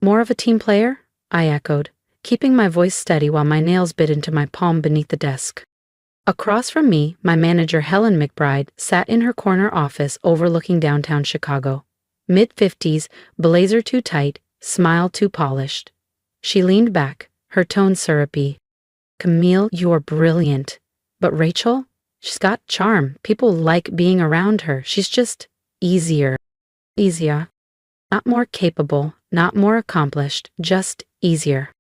More of a team player? I echoed, keeping my voice steady while my nails bit into my palm beneath the desk. Across from me, my manager Helen McBride sat in her corner office overlooking downtown Chicago. Mid-50s, blazer too tight, smile too polished. She leaned back, her tone syrupy. "Camille, you're brilliant. But Rachel? She's got charm. People like being around her. She's just easier. Easier. Not more capable, not more accomplished, just easier."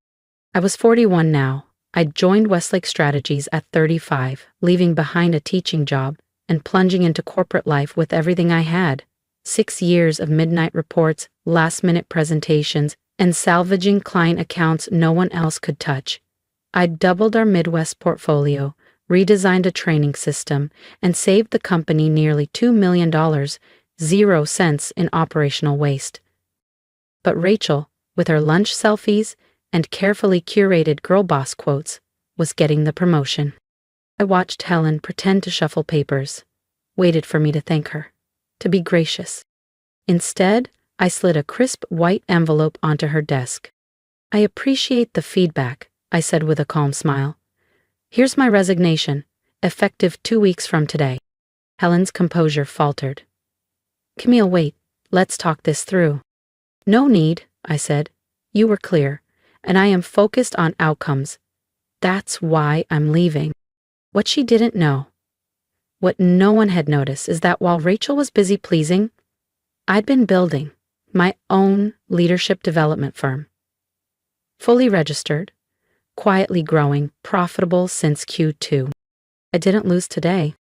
I was 41 now. I'd joined Westlake Strategies at 35, leaving behind a teaching job and plunging into corporate life with everything I had. 6 years of midnight reports, last-minute presentations, and salvaging client accounts no one else could touch. I'd doubled our Midwest portfolio, redesigned a training system, and saved the company nearly $2 million, 0 cents in operational waste. But Rachel, with her lunch selfies and carefully curated girl boss quotes, was getting the promotion. I watched Helen pretend to shuffle papers, waited for me to thank her, to be gracious. Instead, I slid a crisp white envelope onto her desk. "I appreciate the feedback," I said with a calm smile. "Here's my resignation, effective 2 weeks from today." Helen's composure faltered. "Camille, wait, let's talk this through." "No need," I said. "You were clear, and I am focused on outcomes. That's why I'm leaving." What she didn't know, what no one had noticed, is that while Rachel was busy pleasing, I'd been building my own leadership development firm. Fully registered, quietly growing, profitable since Q2. I didn't lose today.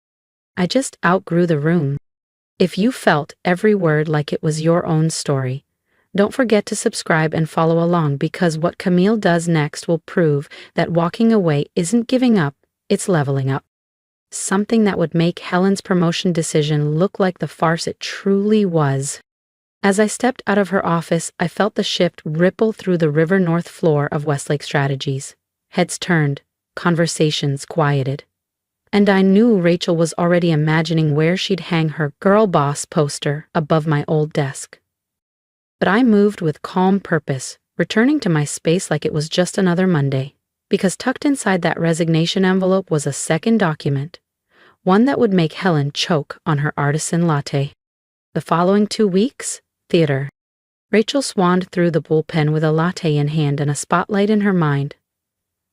I just outgrew the room. If you felt every word like it was your own story, don't forget to subscribe and follow along, because what Camille does next will prove that walking away isn't giving up, it's leveling up. Something that would make Helen's promotion decision look like the farce it truly was. As I stepped out of her office, I felt the shift ripple through the River North floor of Westlake Strategies. Heads turned, conversations quieted. And I knew Rachel was already imagining where she'd hang her girl boss poster above my old desk. But I moved with calm purpose, returning to my space like it was just another Monday, because tucked inside that resignation envelope was a second document, one that would make Helen choke on her artisan latte. The following 2 weeks, theater. Rachel swanned through the bullpen with a latte in hand and a spotlight in her mind.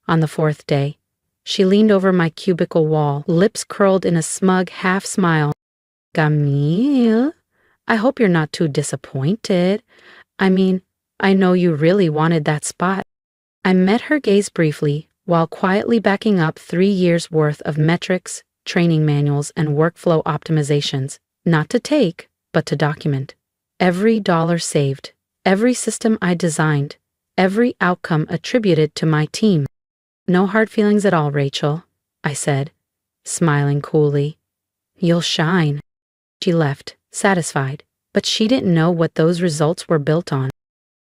On the 4th day, she leaned over my cubicle wall, lips curled in a smug half smile. "Camille, I hope you're not too disappointed. I mean, I know you really wanted that spot." I met her gaze briefly, while quietly backing up 3 years' worth of metrics, training manuals, and workflow optimizations, not to take, but to document. Every dollar saved, every system I designed, every outcome attributed to my team. "No hard feelings at all, Rachel," I said, smiling coolly. "You'll shine." She left, satisfied, but she didn't know what those results were built on.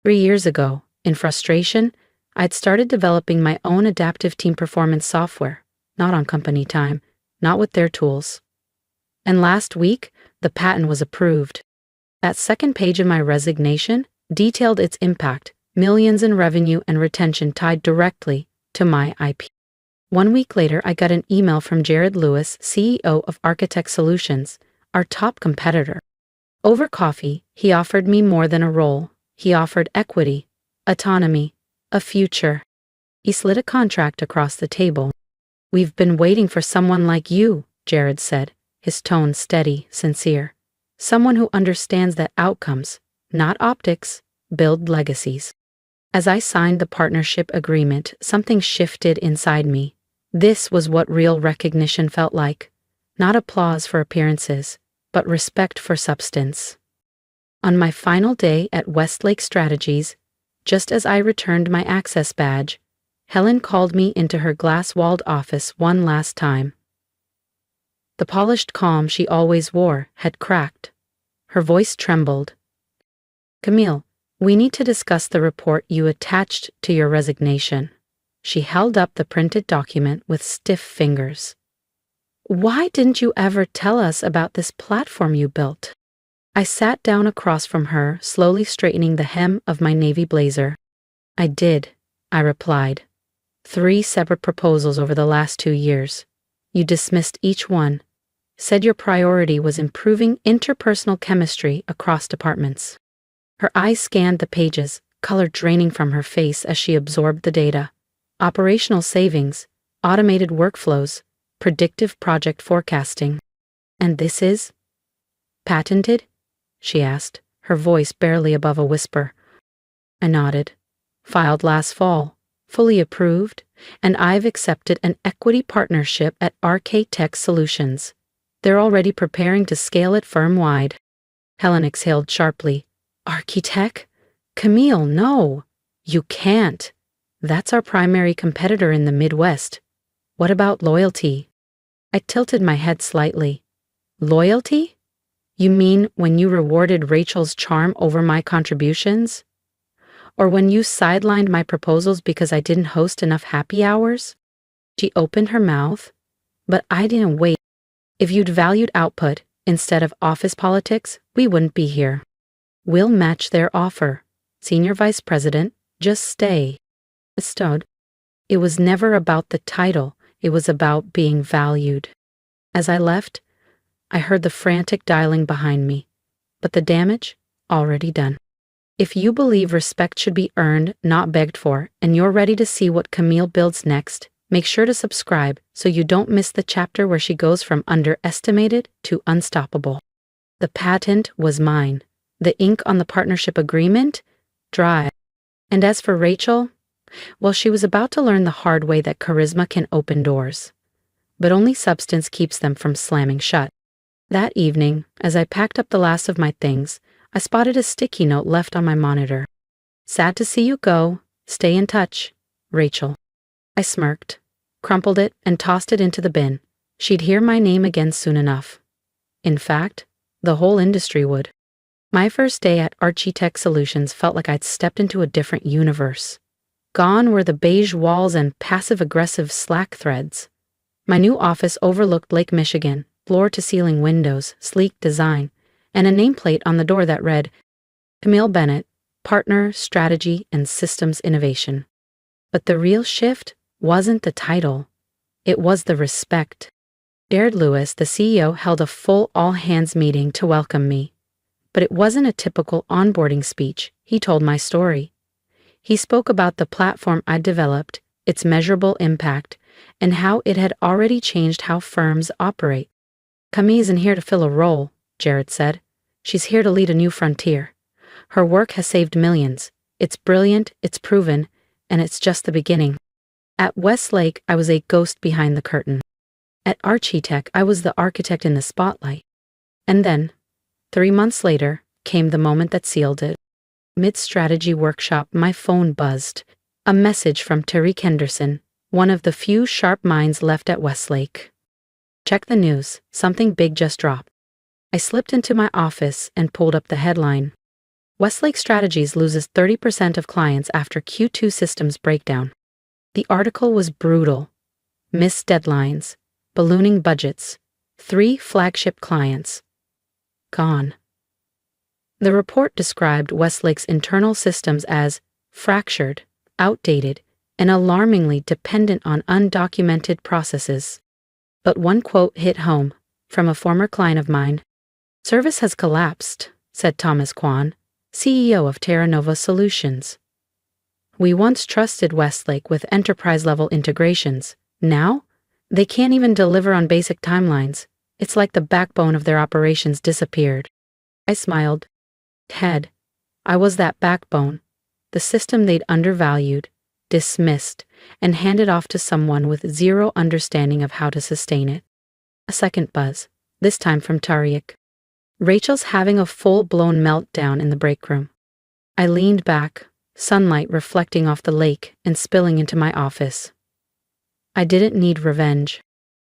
3 years ago, in frustration, I'd started developing my own adaptive team performance software, not on company time, not with their tools. And last week, the patent was approved. That second page of my resignation detailed its impact, millions in revenue and retention tied directly to my IP. 1 week later, I got an email from Jared Lewis, CEO of Architect Solutions, our top competitor. Over coffee, he offered me more than a role. He offered equity, autonomy, a future. He slid a contract across the table. "We've been waiting for someone like you," Jared said, his tone steady, sincere. "Someone who understands that outcomes, not optics, build legacies." As I signed the partnership agreement, something shifted inside me. This was what real recognition felt like. Not applause for appearances, but respect for substance. On my final day at Westlake Strategies, just as I returned my access badge, Helen called me into her glass-walled office one last time. The polished calm she always wore had cracked. Her voice trembled. "Camille, we need to discuss the report you attached to your resignation." She held up the printed document with stiff fingers. "Why didn't you ever tell us about this platform you built?" I sat down across from her, slowly straightening the hem of my navy blazer. I did, I replied. 3 separate proposals over the last 2 years. You dismissed each one, said your priority was improving interpersonal chemistry across departments. Her eyes scanned the pages, color draining from her face as she absorbed the data. Operational savings, automated workflows, predictive project forecasting. And this is? Patented? She asked, her voice barely above a whisper. I nodded. Filed last fall, fully approved, and I've accepted an equity partnership at RK Tech Solutions. They're already preparing to scale it firm-wide. Helen exhaled sharply. Architect? Camille, no. You can't. That's our primary competitor in the Midwest. What about loyalty? I tilted my head slightly. Loyalty? You mean when you rewarded Rachel's charm over my contributions? Or when you sidelined my proposals because I didn't host enough happy hours? She opened her mouth, but I didn't wait. If you'd valued output instead of office politics, we wouldn't be here. We'll match their offer. Senior Vice President, just stay. I stood. It was never about the title, it was about being valued. As I left, I heard the frantic dialing behind me, but the damage already done. If you believe respect should be earned, not begged for, and you're ready to see what Camille builds next, make sure to subscribe so you don't miss the chapter where she goes from underestimated to unstoppable. The patent was mine. The ink on the partnership agreement? Dry. And as for Rachel, well, she was about to learn the hard way that charisma can open doors. But only substance keeps them from slamming shut. That evening, as I packed up the last of my things, I spotted a sticky note left on my monitor. Sad to see you go. Stay in touch. Rachel. I smirked, crumpled it, and tossed it into the bin. She'd hear my name again soon enough. In fact, the whole industry would. My first day at RK Tech Solutions felt like I'd stepped into a different universe. Gone were the beige walls and passive-aggressive Slack threads. My new office overlooked Lake Michigan, floor-to-ceiling windows, sleek design, and a nameplate on the door that read, Camille Bennett, Partner, Strategy, and Systems Innovation. But the real shift wasn't the title. It was the respect. Jared Lewis, the CEO, held a full all-hands meeting to welcome me. But it wasn't a typical onboarding speech. He told my story. He spoke about the platform I'd developed, its measurable impact, and how it had already changed how firms operate. Camille isn't here to fill a role, Jared said. She's here to lead a new frontier. Her work has saved millions. It's brilliant, it's proven, and it's just the beginning. At Westlake, I was a ghost behind the curtain. At Architect, I was the architect in the spotlight. And then, 3 months later, came the moment that sealed it. Mid-strategy workshop, my phone buzzed. A message from Tariq Henderson, one of the few sharp minds left at Westlake. Check the news, something big just dropped. I slipped into my office and pulled up the headline. Westlake Strategies loses 30% of clients after Q2 systems breakdown. The article was brutal. Missed deadlines, ballooning budgets, 3 flagship clients. Gone. The report described Westlake's internal systems as fractured, outdated, and alarmingly dependent on undocumented processes. But one quote hit home, from a former client of mine. Service has collapsed, said Thomas Kwan, CEO of Terra Nova Solutions. We once trusted Westlake with enterprise-level integrations. Now, they can't even deliver on basic timelines. It's like the backbone of their operations disappeared. I smiled. Ted, I was that backbone, the system they'd undervalued, dismissed, and handed off to someone with zero understanding of how to sustain it. A second buzz, this time from Tariq. Rachel's having a full-blown meltdown in the break room. I leaned back, sunlight reflecting off the lake and spilling into my office. I didn't need revenge.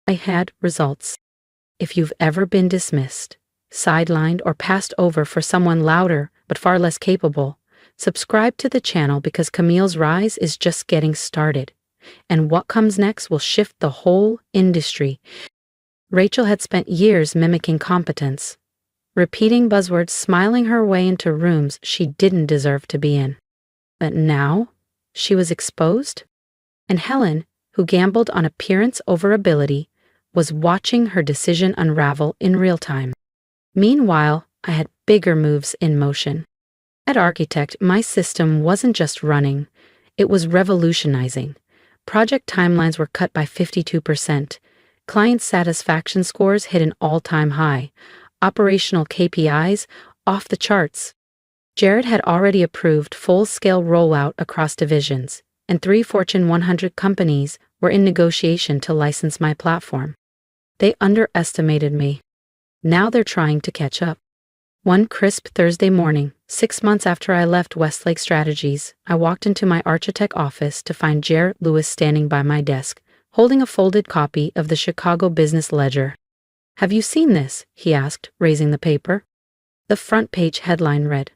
I had results. If you've ever been dismissed, sidelined, or passed over for someone louder but far less capable, subscribe to the channel because Camille's rise is just getting started, and what comes next will shift the whole industry. Rachel had spent years mimicking competence. repeating buzzwords, smiling her way into rooms she didn't deserve to be in. But now, she was exposed? And Helen, who gambled on appearance over ability, was watching her decision unravel in real time. Meanwhile, I had bigger moves in motion. At Architect, my system wasn't just running, it was revolutionizing. Project timelines were cut by 52%. Client satisfaction scores hit an all-time high. Operational KPIs off the charts. Jared had already approved full-scale rollout across divisions, and 3 Fortune 100 companies were in negotiation to license my platform. They underestimated me. Now they're trying to catch up. One crisp Thursday morning, 6 months after I left Westlake Strategies, I walked into my Architect office to find Jared Lewis standing by my desk, holding a folded copy of the Chicago Business Ledger. "Have you seen this?" he asked, raising the paper. The front page headline read,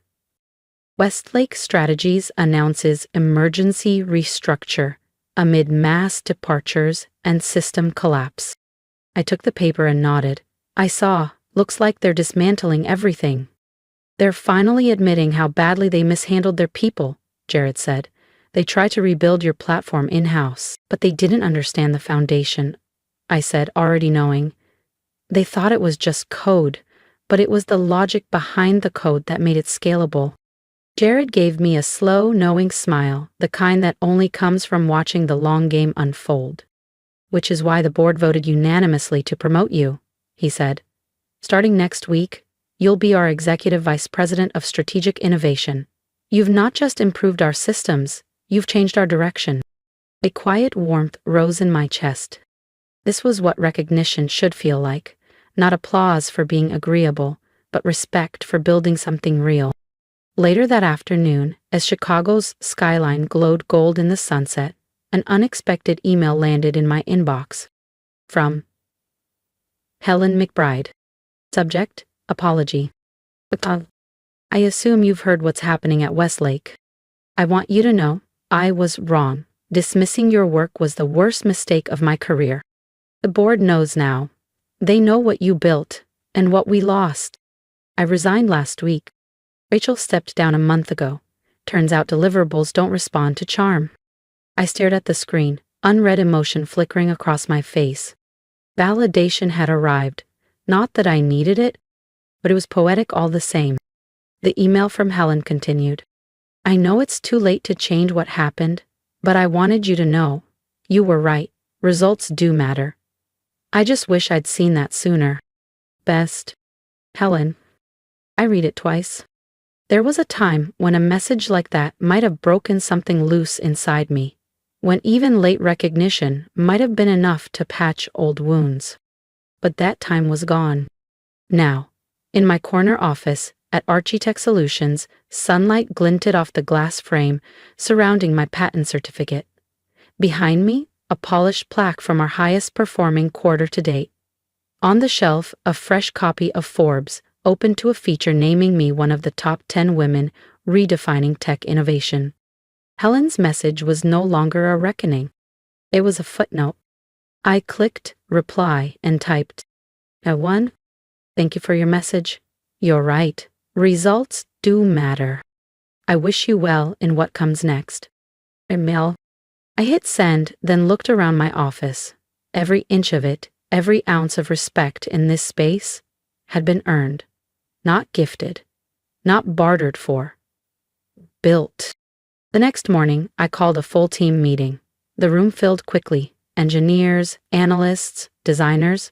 "Westlake Strategies announces emergency restructure amid mass departures and system collapse." I took the paper and nodded. I saw, looks like they're dismantling everything. "They're finally admitting how badly they mishandled their people," Jared said. "They tried to rebuild your platform in-house, but they didn't understand the foundation," I said, already knowing. "They thought it was just code, but it was the logic behind the code that made it scalable." Jared gave me a slow, knowing smile, the kind that only comes from watching the long game unfold. "Which is why the board voted unanimously to promote you," he said. "Starting next week, you'll be our Executive Vice President of Strategic Innovation. You've not just improved our systems, you've changed our direction." A quiet warmth rose in my chest. This was what recognition should feel like, not applause for being agreeable, but respect for building something real. Later that afternoon, as Chicago's skyline glowed gold in the sunset, an unexpected email landed in my inbox. From Helen McBride. Subject, apology. "I assume you've heard what's happening at Westlake. I want you to know, I was wrong. Dismissing your work was the worst mistake of my career. The board knows now. They know what you built, and what we lost. I resigned last week. Rachel stepped down a month ago. Turns out deliverables don't respond to charm." I stared at the screen, unread emotion flickering across my face. Validation had arrived. Not that I needed it, but it was poetic all the same. The email from Helen continued. "I know it's too late to change what happened, but I wanted you to know. You were right. Results do matter. I just wish I'd seen that sooner. Best, Helen." I read it twice. There was a time when a message like that might have broken something loose inside me, when even late recognition might have been enough to patch old wounds. But that time was gone. Now, in my corner office at Architect Solutions, sunlight glinted off the glass frame surrounding my patent certificate. Behind me, a polished plaque from our highest performing quarter to date. On the shelf, a fresh copy of Forbes, open to a feature naming me one of the top 10 women redefining tech innovation. Helen's message was no longer a reckoning. It was a footnote. I clicked reply and typed, "At one, thank you for your message. You're right. Results do matter. I wish you well in what comes next. Email." I hit send, then looked around my office. Every inch of it, every ounce of respect in this space had been earned, not gifted, not bartered for, built. The next morning, I called a full team meeting. The room filled quickly. Engineers, analysts, designers.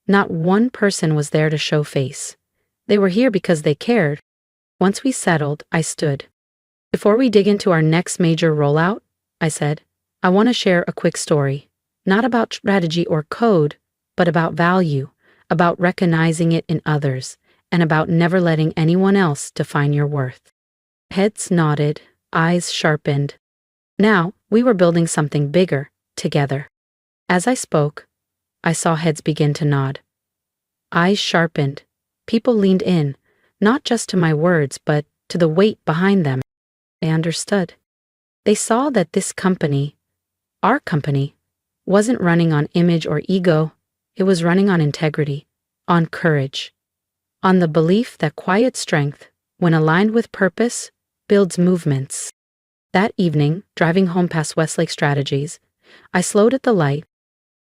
Not one person was there to show face. They were here because they cared. Once we settled, I stood. "Before we dig into our next major rollout," I said, "I want to share a quick story. Not about strategy or code, but about value, about recognizing it in others, and about never letting anyone else define your worth." Heads nodded, eyes sharpened. Now, we were building something bigger, together. As I spoke, I saw heads begin to nod. Eyes sharpened. People leaned in, not just to my words, but to the weight behind them. They understood. They saw that this company, our company, wasn't running on image or ego. It was running on integrity, on courage, on the belief that quiet strength, when aligned with purpose, builds movements. That evening, driving home past Westlake Strategies, I slowed at the light.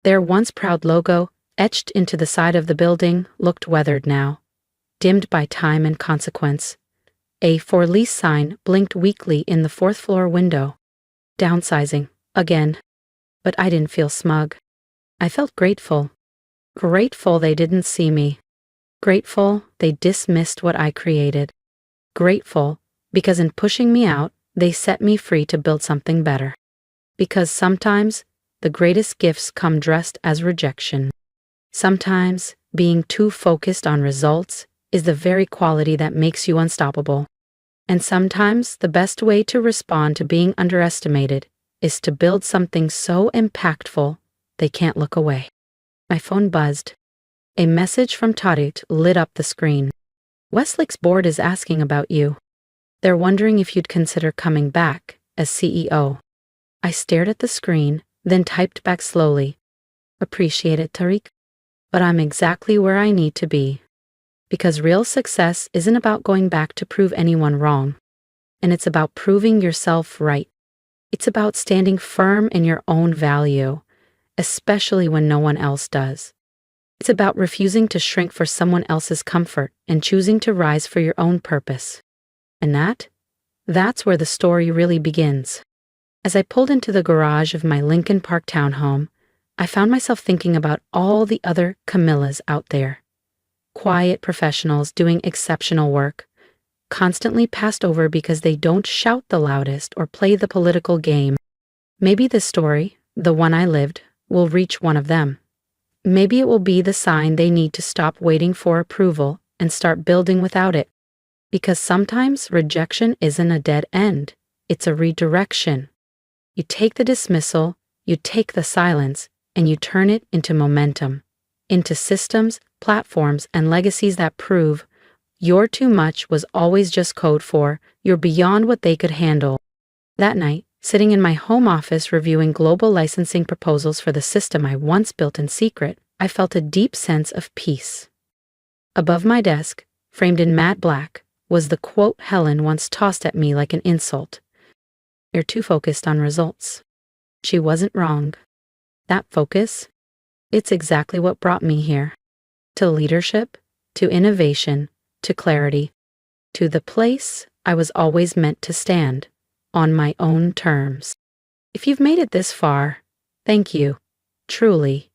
Their once proud logo, etched into the side of the building, looked weathered now, dimmed by time and consequence. A for lease sign blinked weakly in the fourth-floor window. Downsizing, again. But I didn't feel smug. I felt grateful. Grateful they didn't see me. Grateful they dismissed what I created. Grateful because in pushing me out, they set me free to build something better. Because sometimes the greatest gifts come dressed as rejection. Sometimes being too focused on results is the very quality that makes you unstoppable. And sometimes the best way to respond to being underestimated is to build something so impactful they can't look away. My phone buzzed. A message from Tarut lit up the screen. Westlake's board is asking about you. They're wondering if you'd consider coming back as CEO. I stared at the screen, then typed back slowly. Appreciate it, Tariq. But I'm exactly where I need to be. Because real success isn't about going back to prove anyone wrong. And it's about proving yourself right. It's about standing firm in your own value, especially when no one else does. It's about refusing to shrink for someone else's comfort and choosing to rise for your own purpose. And that's where the story really begins. As I pulled into the garage of my Lincoln Park townhome, I found myself thinking about all the other Camillas out there. Quiet professionals doing exceptional work, constantly passed over because they don't shout the loudest or play the political game. Maybe this story, the one I lived, will reach one of them. Maybe it will be the sign they need to stop waiting for approval and start building without it. Because sometimes rejection isn't a dead end, it's a redirection. You take the dismissal, you take the silence, and you turn it into momentum, into systems, platforms, and legacies that prove your too much was always just code for you're beyond what they could handle. That night, sitting in my home office reviewing global licensing proposals for the system I once built in secret, I felt a deep sense of peace. Above my desk, framed in matte black, was the quote Helen once tossed at me like an insult. You're too focused on results. She wasn't wrong. That focus, it's exactly what brought me here. To leadership, to innovation, to clarity, to the place I was always meant to stand, on my own terms. If you've made it this far, thank you, truly.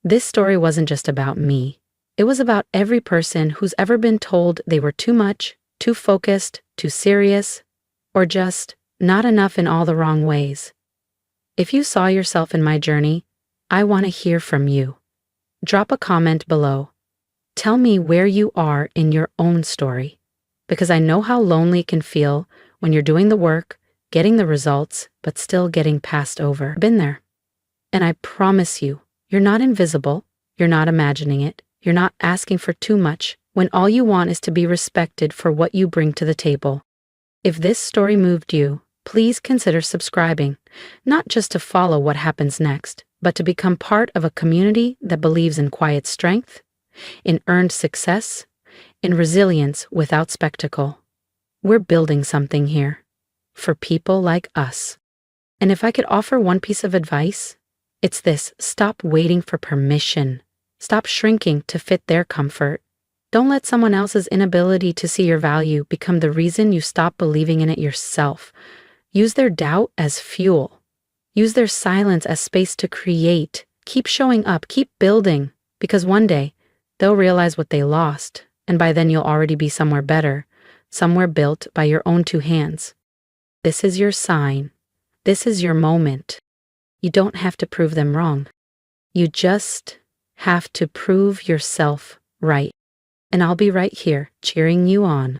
This story wasn't just about me. It was about every person who's ever been told they were too much, too focused, too serious, or just not enough in all the wrong ways. If you saw yourself in my journey, I want to hear from you. Drop a comment below. Tell me where you are in your own story, because I know how lonely it can feel when you're doing the work, getting the results, but still getting passed over. Been there. And I promise you, you're not invisible, you're not imagining it, you're not asking for too much, when all you want is to be respected for what you bring to the table. If this story moved you, please consider subscribing, not just to follow what happens next, but to become part of a community that believes in quiet strength, in earned success, in resilience without spectacle. We're building something here, for people like us. And if I could offer one piece of advice, it's this: stop waiting for permission. Stop shrinking to fit their comfort. Don't let someone else's inability to see your value become the reason you stop believing in it yourself. Use their doubt as fuel. Use their silence as space to create. Keep showing up, keep building, because one day they'll realize what they lost, and by then you'll already be somewhere better, somewhere built by your own two hands. This is your sign. This is your moment. You don't have to prove them wrong. You just have to prove yourself right. And I'll be right here cheering you on.